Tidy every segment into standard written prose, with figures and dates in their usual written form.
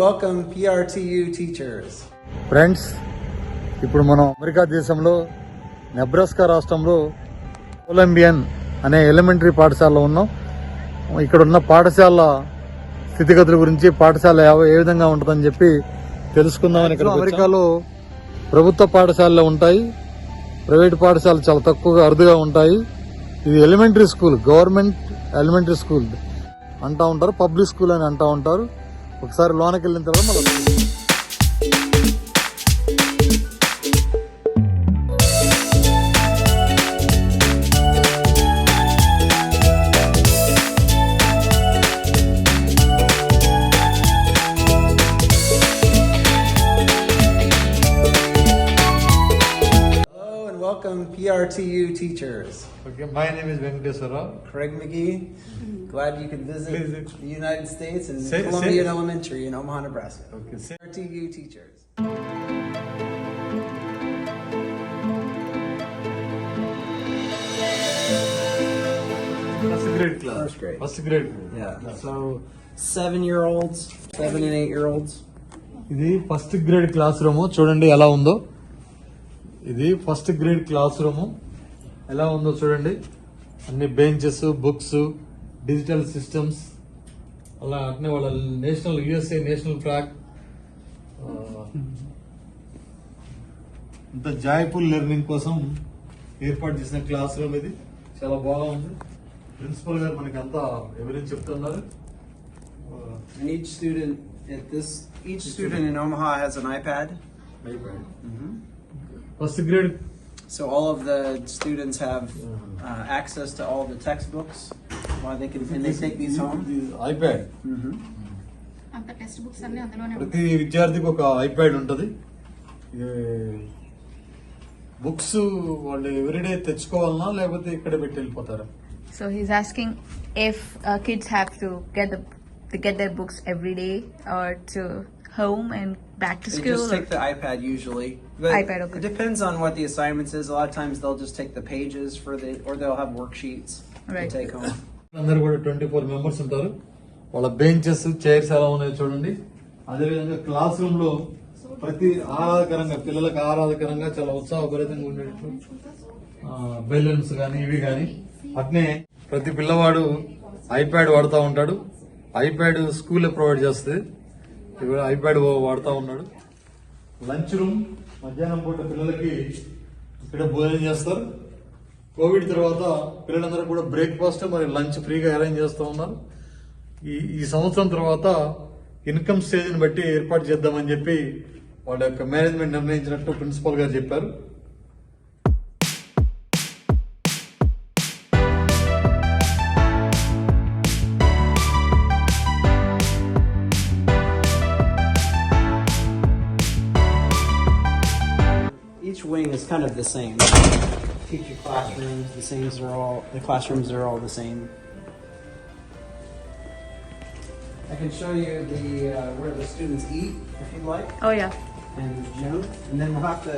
welcome Prtu teachers. Friends, ఇప్పుడు మనం America దేశంలో నెబ్రాస్కా రాష్ట్రంలో కొలంబియన్ అనే ఎలిమెంటరీ పాఠశాలలో ఉన్నాం. ఇక్కడ ఉన్న పాఠశాల స్థితిగతుల గురించి, పాఠశాల ఏ విధంగా ఉంటుందని చెప్పి తెలుసుకుందామని. ఇక్కడ అమెరికాలో ప్రభుత్వ పాఠశాలలో ఉంటాయి, ప్రైవేట్ పాఠశాలలు చాలా తక్కువగా అరుదుగా ఉంటాయి. ఇది elementary school, government elementary school అంటూ ఉంటారు, పబ్లిక్ స్కూల్ అని అంటూ ఉంటారు. ఒకసారి లోనకి వెళ్ళిన తర్వాత మళ్ళీ Welcome Prtu teachers. Okay, my name is Venkateswara. Craig McGee. Glad you could visit the United States and Columbian Elementary in Omaha, Nebraska. Okay, Prtu teachers. First grade class. First grade. First grade. Yeah. So 7-year-olds, 7 and 8-year-olds. ఇది first grade class room చూడండి ఎలా ఉందో. ఇది first grade class room ఎలా ఉందో చూడండి. అన్ని benches, books, digital systems, అలా అట్నే వాళ్ళ నేషనల్ యుఎస్ఏ నేషనల్ ఫ్లాగ్, ఇంత జాయ్ఫుల్ లెర్నింగ్ కోసం ఏర్పాటు చేసిన క్లాస్ రూమ్ ఇది. చాలా బాగుంది. ప్రిన్సిపల్ గారు మనకి అంతా ఎవరైనా చెప్తున్నారు. And each student in Omaha has an iPad. First grade. So all of the students have access to all the textbooks while they take these home. IPad. అంత టెక్స్ట్ బుక్స్ అన్ని అందులోనే ప్రతి విద్యార్థికి ఒక ఐప్యాడ్ ఉంటుంది. బుక్స్ వాళ్ళు everyday తెచ్చుకోవాలన్నా లేకపోతే ఇక్కడ పెట్టి వెళ్ళిపోతారా? So he's asking if kids have to get their books every day or to home and back to They school. just take the iPad usually. But iPad, okay. It depends on what the assignments is. A lot of times they'll just take the pages or they'll have worksheets Right. to take home. అందరూ కూడా 24 members ఉంటారు. వాళ్ళ benches, chairs ఎలా ఉన్నాయో చూడండి. అదేవిధంగా class room లో ప్రతి ఆహ్లాదకరంగా, పిల్లలకు ఆహ్లాదకరంగా చాలా ఉత్సాహభరితంగా ఉండేటట్లు బెలూన్స్ కానీ ఇవి కానీ, అట్నే ప్రతి పిల్లవాడు ఐప్యాడ్ వాడుతూ ఉంటాడు. ఐప్యాడ్ స్కూల్లో ప్రొవైడ్ చేస్తుంది. ఐప్యాడ్ వాడుతూ ఉన్నాడు. లంచ్ రూమ్, మధ్యాహ్నం పూట పిల్లలకి ఇక్కడ భోజనం చేస్తారు. కోవిడ్ తర్వాత పిల్లలందరూ కూడా బ్రేక్ఫాస్ట్ మరి లంచ్ ఫ్రీగా అరేంజ్ చేస్తూ ఉన్నారు. ఈ సంవత్సరం తర్వాత ఇన్కమ్ స్టేజ్ని బట్టి ఏర్పాటు చేద్దామని చెప్పి వాళ్ళ యొక్క మేనేజ్మెంట్ నిర్ణయించినట్టు ప్రిన్సిపల్ గారు చెప్పారు. Each wing is kind of the same. Teacher classrooms, the classrooms are all the same. I can show you where the students eat if you'd like, Oh yeah. and the gym, and then we'll have to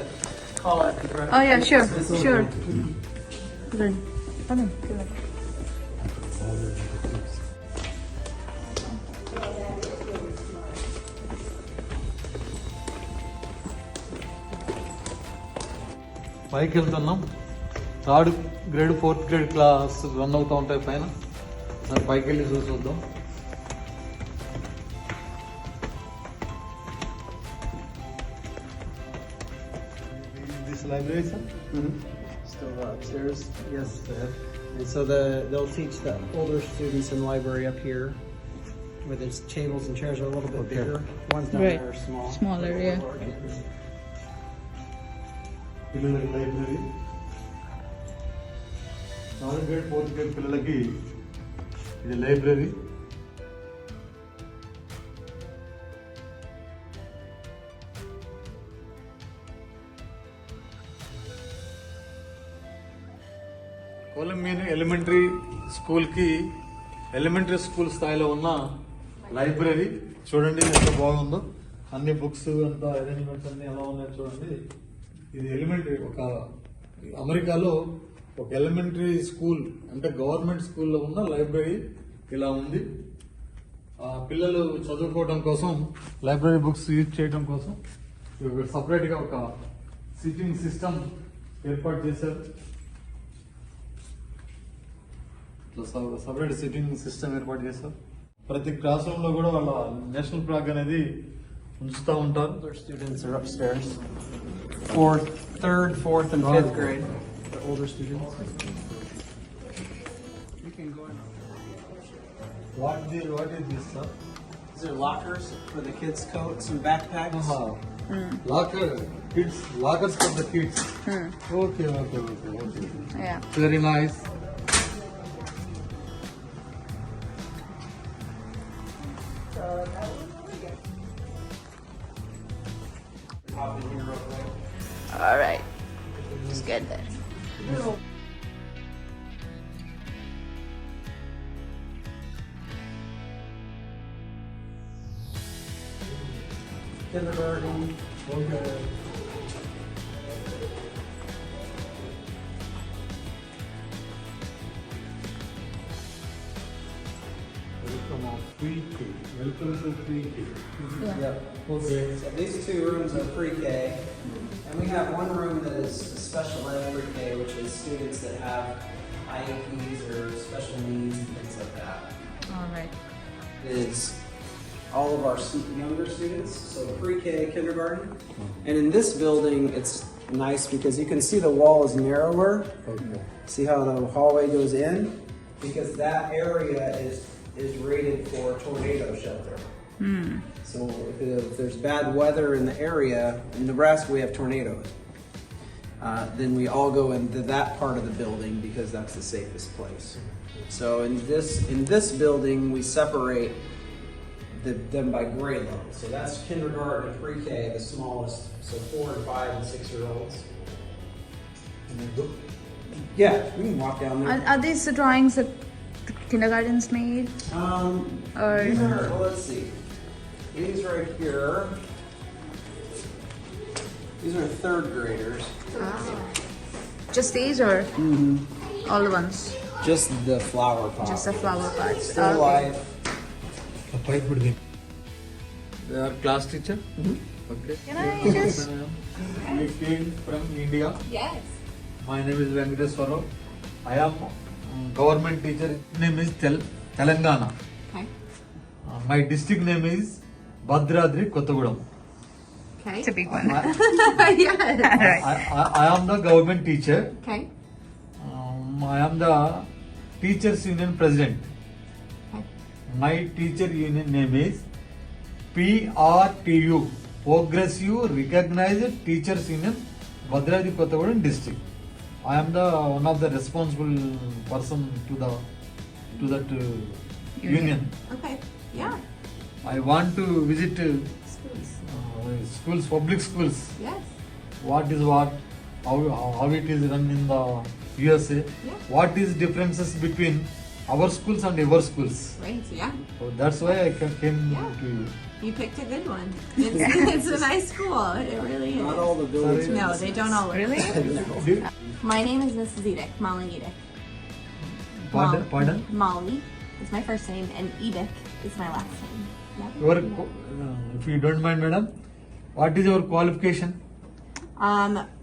call out the Oh yeah, sure. Sure. Good. Okay. పైకి వెళ్తున్నాం. 3rd grade 4th grade class run అవుతూ ఉంటాయి పైన. పైకి వెళ్ళి చూద్దాం. This library sir? Still upstairs. Yes, sir. And so they'll teach the older students in the library up here, where the tables and chairs are a little bit bigger. Ones down Right. there are small. Smaller, yeah. పిల్లలకి library. 3rd grade 4th grade పిల్లలకి ఇది library. Colombian elementary స్కూల్కి elementary school స్థాయిలో ఉన్న library చూడండి ఎంత బాగుందో. అన్ని బుక్స్ అంతా అరేంజ్మెంట్స్ అన్ని ఎలా ఉన్నాయో చూడండి. ఇది ఎలిమెంటరీ, ఒక అమెరికాలో ఒక ఎలిమెంటరీ స్కూల్ అంటే గవర్నమెంట్ స్కూల్లో ఉన్న లైబ్రరీ ఇలా ఉంది. పిల్లలు చదువుకోవడం కోసం లైబ్రరీ బుక్స్ యూజ్ చేయడం కోసం సపరేట్ గా ఒక సిట్టింగ్ సిస్టమ్ ఏర్పాటు చేశారు. సపరేట్ సిట్టింగ్ సిస్టమ్ ఏర్పాటు చేశారు. ప్రతి క్లాస్ రూమ్ లో కూడా వాళ్ళ నేషనల్ ఫ్లాగ్ అనేది ఉంచుతూ ఉంటారు. Older students are upstairs. Third, fourth, and fifth grade. The older students. You can go in. What is this, sir? These are lockers for the kids' coats and backpacks. Lockers for the kids. Okay. Yeah. Very nice. Hop in here real quick. All right. Just get there. Kindergarten. Okay. Welcome to Prtu. Yep. Okay. So these two rooms are pre-K, and we have one room that is special ed pre-K, which is students that have IEPs or special needs and things like that. All right. Is all of our younger students, so pre-K, kindergarten. And in this building, it's nice because you can see the wall is narrower. Okay. See how the hallway goes in? Because that area is rated for tornado shelter. So if there's bad weather in the area, in Nebraska we have tornadoes. Then we all go into that part of the building because that's the safest place. So in this building we separate them by grade level. So that's kindergarten and pre-K, the smallest. So 4 and 5 and 6 year olds. Yeah, we can walk down there. Are these the drawings that the kindergartens made? Or These are, well, let's see. These right here. These are third graders. just these, or all the ones? Just the flower pot. Just the flower parts. Still alive. They are class teacher. Okay. Can I just? We came from India. Yes. My name is Venkateswara. I am government teacher. Name is Telangana. Okay. My district name is BHADRADRI, Kottagudem. Okay. It's a big one. Yes. I am the government teacher. Okay. I am the teachers union president. Okay. My teacher union name is Prtu, Progressive Recognized Teachers Union, Bhadradri Kottagudem district. I am the one of the responsible person to that union. Okay. Yeah. I want to visit schools, public schools. Yes. What is what, how it is run in the USA. Yeah. What is differences between our schools and your schools. Right. Yeah. So that's why I came Yeah. to you. You picked a good one. It's a nice school. It really is. Not all the buildings. No, they don't all look Really? Do- My name is Mrs. Edick, Molly Edick. Pardon? Molly is my first name, and Edick is my last name. Yep. If you don't mind, madam, what is your qualification?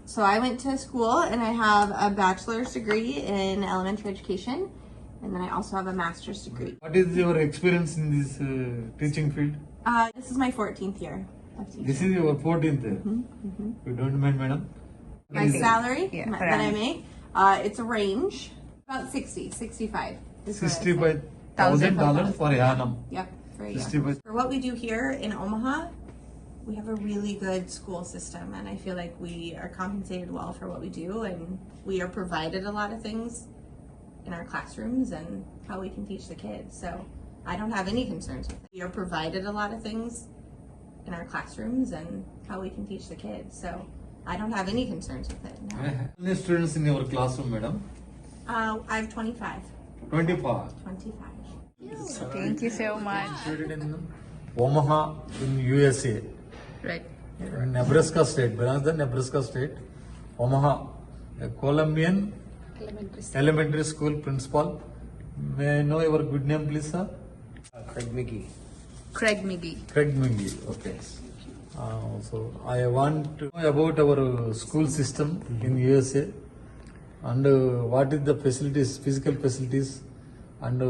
So I went to school and I have a bachelor's degree in elementary education, and then I also have a master's degree. What is your experience in this teaching field? This is my 14th year of teaching. This is your 14th year. If you don't mind, madam. My salary Yeah, per that I annum. make, it's a range about 60, 65. is what I say. $65,000 per annum. Yep, for a year. 65. For what we do here in Omaha, we have a really good school system, and I feel like we are compensated well for what we do, and we are provided a lot of things in our classrooms and how we can teach the kids. So I don't have any concerns with it. We are provided a lot of things in our classrooms and how we can teach the kids. So I don't have any concerns with it. No. How many students in your classroom, madam? I have 25. 25. 25. Thank you so much. Situated in Omaha, in USA. Right. Nebraska State, belongs to Nebraska State. Omaha, a Colombian elementary school principal. May I know your good name, please, sir? Craig Mickey. Craig McGee. Craig Mingy. Okay. So I want to know about our school system in USA and what is the facilities, physical facilities, and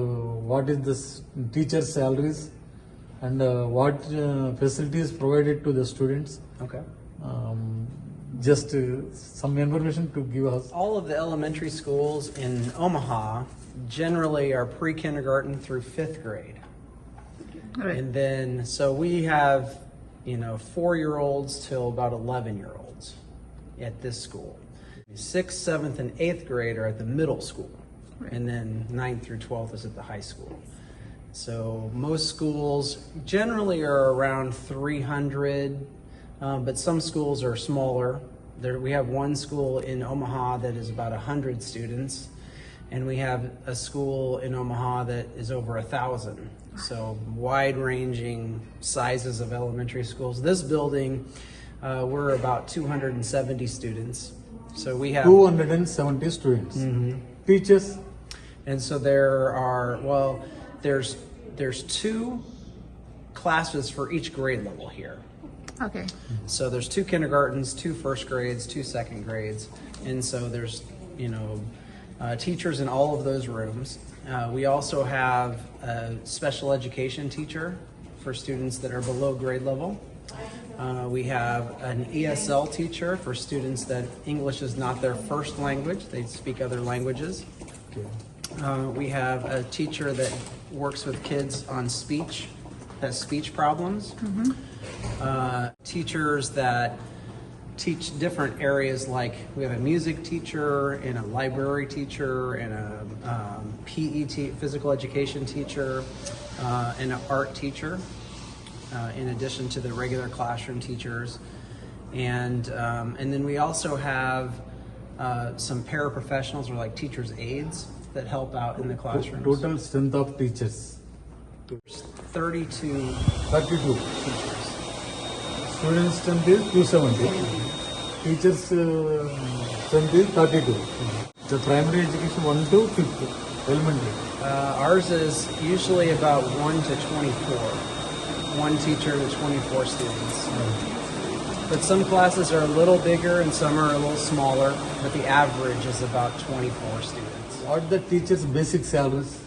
what is the teacher salaries, and what facilities provided to the students. Okay. Just some information to give us. All of the elementary schools in Omaha generally are pre-kindergarten through 5th grade. Right. And then, so we have, 4-year-olds till about 11-year-olds at this school. 6th, 7th, and 8th grade are at the middle school. And then 9th through 12th is at the high school. So most schools generally are around 300, but some schools are smaller. We have one school in Omaha that is about 100 students, and we have a school in Omaha that is over 1,000. So wide-ranging sizes of elementary schools. This building, we're about 270 students. So we have 270 students. Teachers. And so there's 2 classes for each grade level here. Okay. So there's 2 kindergartens, 2 first grades, 2 second grades, and so there's teachers in all of those rooms. We also have a special education teacher for students that are below grade level. We have an ESL teacher for students that English is not their first language; they speak other languages. We have a teacher that works with kids on speech, has speech problems. Teachers that teach different areas, like we have a music teacher and a library teacher and a physical education teacher, and an art teacher, in addition to the regular classroom teachers. And then we also have some paraprofessionals, or like teachers' aides, that help out in the classrooms. Total strength of teachers. 32 32. teachers. Students strength is 270. Teachers strength is 32. The primary education 1 to 5th, elementary. Ours is usually about 1 to 24. 1 teacher to 24 students. But some classes are a little bigger and some are a little smaller, but the average is about 24 students. What the teachers' basic salaries?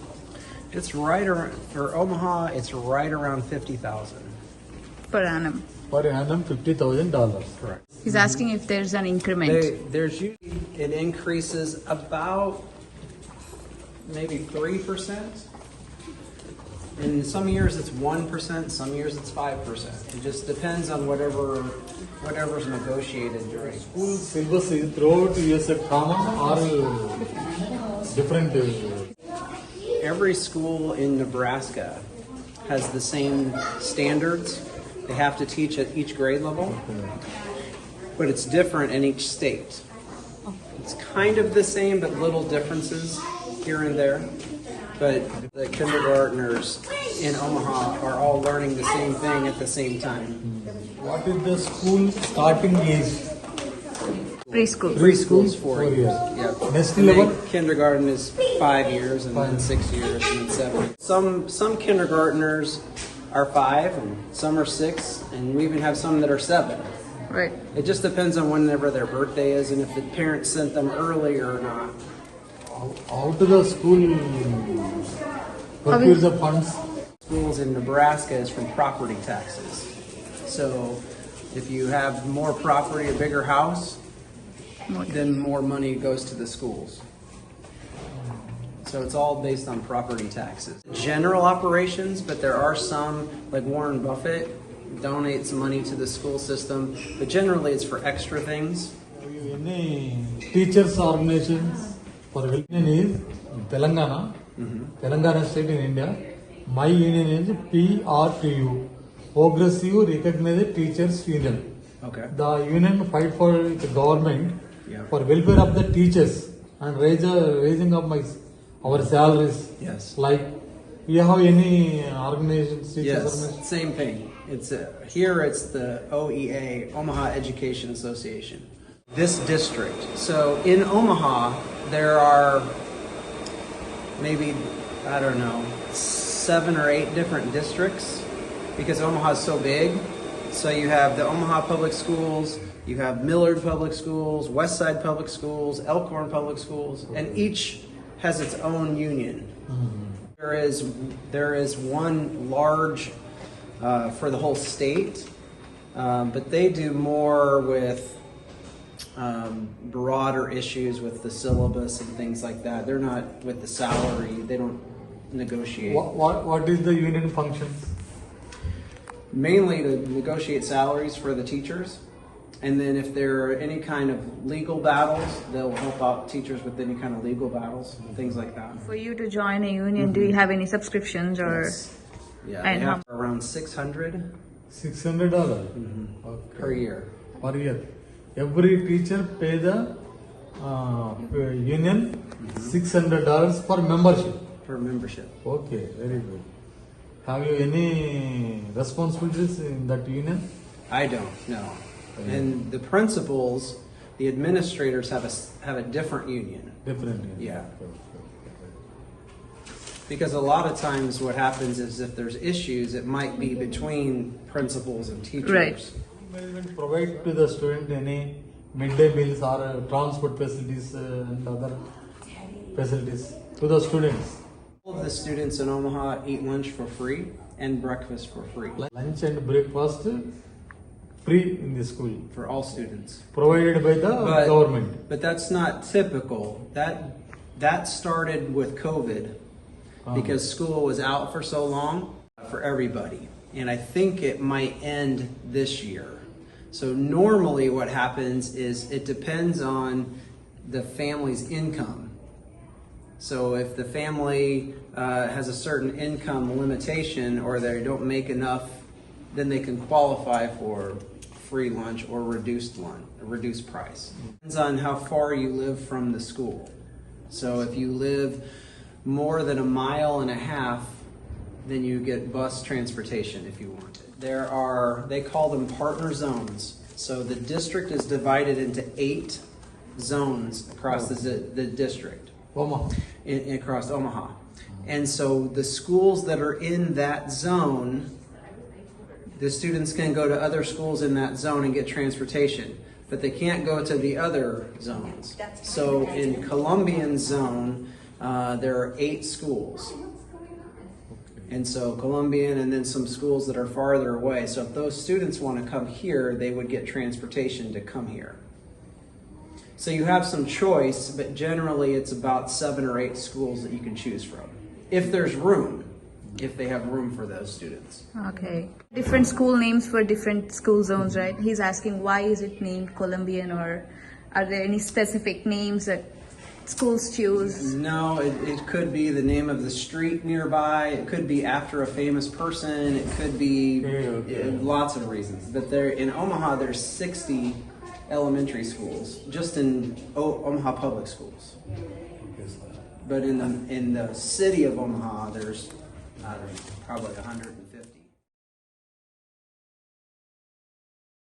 It's right around, for Omaha, it's right around 50,000. Per annum. Per annum $50,000. Correct. He's asking if there's an increment. There's usually, it increases about maybe 3%. In some years it's 1%, some years it's 5%. It just depends on whatever's negotiated during. School syllabus is throughout US common or different? Every school in Nebraska has the same standards they have to teach at each grade level, but it's different in each state. It's kind of the same, but little differences here and there. But the kindergartners in Omaha are all learning the same thing at the same time. What is the school starting age? Preschool. Preschool is 4 years. years. Yeah. Next And then level? kindergarten is 5 years, and then 6 years, and then 7. Some kindergartners are 5, and some are 6, and we even have some that are 7. Right. It just depends on whenever their birthday is and if the parents sent them early or not. How to the school procures the funds? Schools in Nebraska is from property taxes. So if you have more property, a bigger house, then more money goes to the schools. So it's all based on property taxes. General operations, but there are some, like Warren Buffett donates money to the school system, but generally it's for extra things. Any teachers organizations for union is Telangana, Telangana state in India. My union is Prtu, Progressive Recognized Teachers Union. Okay. The union fight for the government Yeah. for welfare of the teachers and raising up our salaries. Yes. Like, you have any organizations? Teachers Yes, organization? same thing. It's here. It's the OEA, Omaha Education Association. This district. So in Omaha, there are maybe, I don't know, 7 or 8 different districts, because Omaha is so big. So you have the Omaha Public Schools, you have Millard Public Schools, Westside Public Schools, Elkhorn Public Schools, and each has its own union. There is one large for the whole state, but they do more with broader issues with the syllabus and things like that. They're not with the salary. They don't negotiate. What is the union functions? Mainly to negotiate salaries for the teachers. And then if there are any kind of legal battles, they'll help out teachers with any kind of legal battles, things like that. For you to join a union, do you have any subscriptions or? Yes. Yeah, And they have around $600 $600 per year. per year. Every teacher pay the union $600 for membership. For membership. Okay, very good. Have you any responsibilities in that union? I don't know. And the principals, the administrators have a different union. Different union. Yeah. Okay. Because a lot of times what happens is if there's issues, it might be between principals and teachers. Right. Management provide to the student any midday meals or transport facilities and other facilities to the students. All of the students in Omaha eat lunch for free and breakfast for free Lunch and breakfast free in the school, for all students. provided by the government. But that's not typical. That started with COVID because school was out for so long for everybody. And I think it might end this year. So normally what happens is it depends on the family's income. So if the family has a certain income limitation or they don't make enough, then they can qualify for free lunch or reduced price. Depends on how far you live from the school. So if you live more than 1.5 miles, then you get bus transportation if you want it. They call them partner zones. So the district is divided into 8 zones across the district. Omaha. Across Omaha. And so the schools that are in that zone, the students can go to other schools in that zone and get transportation, but they can't go to the other zones. So in Columbian zone, there are 8 schools. And so Columbian and then some schools that are farther away. So if those students want to come here, they would get transportation to come here. So you have some choice, but generally it's about 7 or 8 schools that you can choose from. If there's room, if they have room for those students. Okay. Different school names for different school zones, right? He's asking why is it named Columbian, or are there any specific names that schools choose? No, it could be the name of the street nearby. It could be after a famous person. It could be lots of reasons. But in Omaha, there's 60 elementary schools, just in Omaha Public Schools. But in the city of Omaha, there's, I don't know, probably 100.